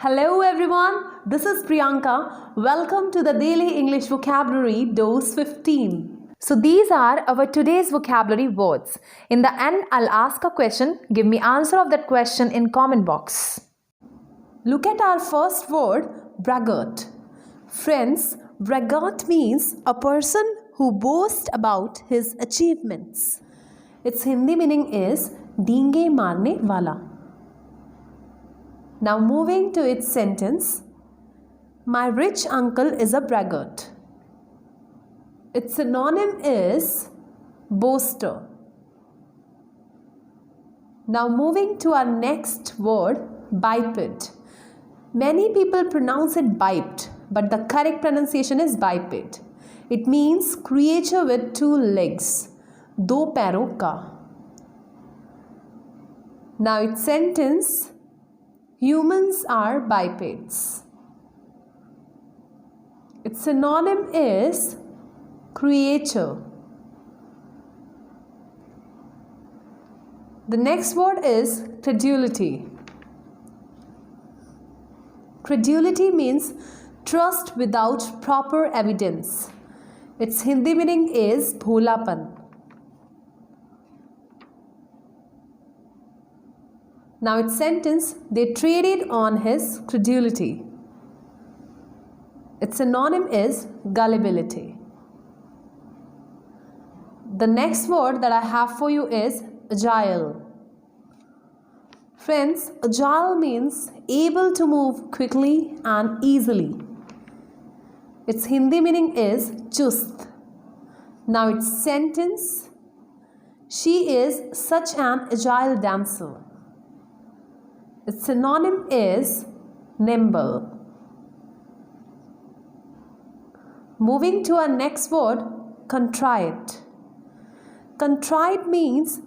Hello everyone, this is Priyanka. Welcome to the Daily English Vocabulary Dose 15. So these are our today's vocabulary words. In the end, I'll ask a question. Give me answer of that question in comment box. Look at our first word, braggart. Friends, braggart means a person who boasts about his achievements. Its Hindi meaning is डींगे मारने वाला. Now moving to its sentence, my rich uncle is a braggart. Its synonym is boaster. Now moving to our next word, biped. Many people pronounce it biped, but the correct pronunciation is biped. It means creature with two legs, दो पैरों का. Now its sentence, humans are bipeds. Its synonym is creature. The next word is credulity. Credulity means trust without proper evidence. Its Hindi meaning is bholapan. Now its sentence, they traded on his credulity. Its synonym is gullibility. The next word that I have for you is agile. Friends, agile means able to move quickly and easily. Its Hindi meaning is chust. Now its sentence, she is such an agile dancer. Its synonym is nimble. Moving to our next word, contrived. Contrived means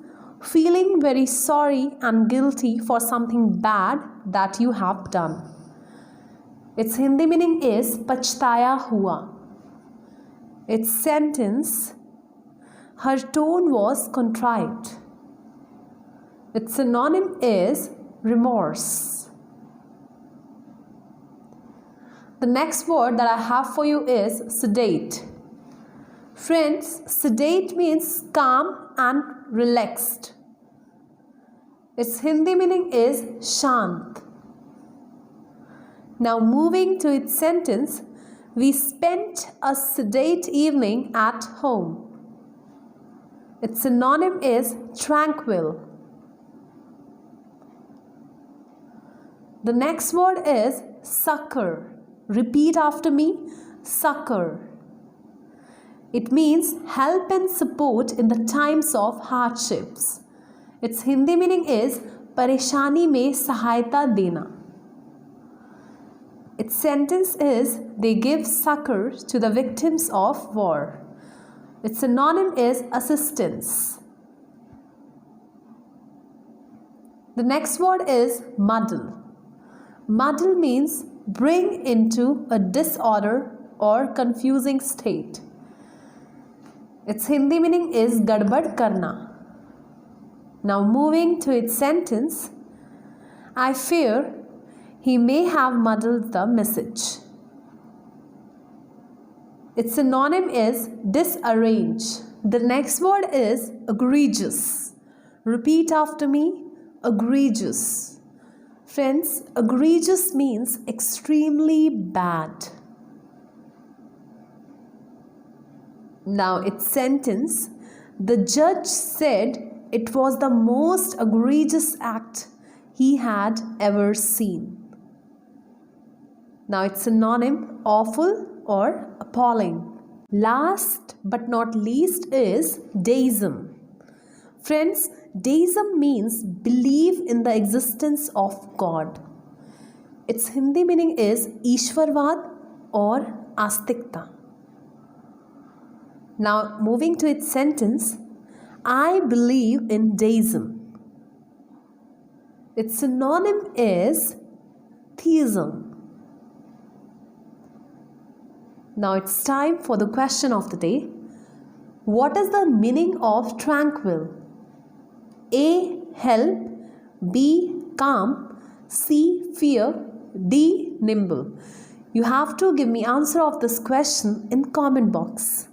feeling very sorry and guilty for something bad that you have done. Its Hindi meaning is pachhtaya hua. Its sentence, her tone was contrived. Its synonym is remorse. The next word that I have for you is sedate. Friends, sedate means calm and relaxed. Its Hindi meaning is shant. Now moving to its sentence, we spent a sedate evening at home. Its synonym is tranquil. The next word is succor. Repeat after me, succor. It means help and support in the times of hardships. Its Hindi meaning is परेशानी में सहायता देना. Its sentence is they give succor to the victims of war. Its synonym is assistance. The next word is muddle. Muddle means bring into a disorder or confusing state. Its Hindi meaning is gadbad karna. Now moving to its sentence, I fear he may have muddled the message. Its synonym is disarrange. The next word is egregious. Repeat after me, egregious. Friends, egregious means extremely bad. Now its sentence, the judge said it was the most egregious act he had ever seen. Now its synonym, awful or appalling. Last but not least is deism. Friends, deism means believe in the existence of God. Its Hindi meaning is Ishwarvad or Astikta. Now moving to its sentence, I believe in deism. Its synonym is theism. Now it's time for the question of the day. What is the meaning of tranquil? A. Help. B. Calm. C. Fear. D. Nimble. You have to give me answer of this question in comment box.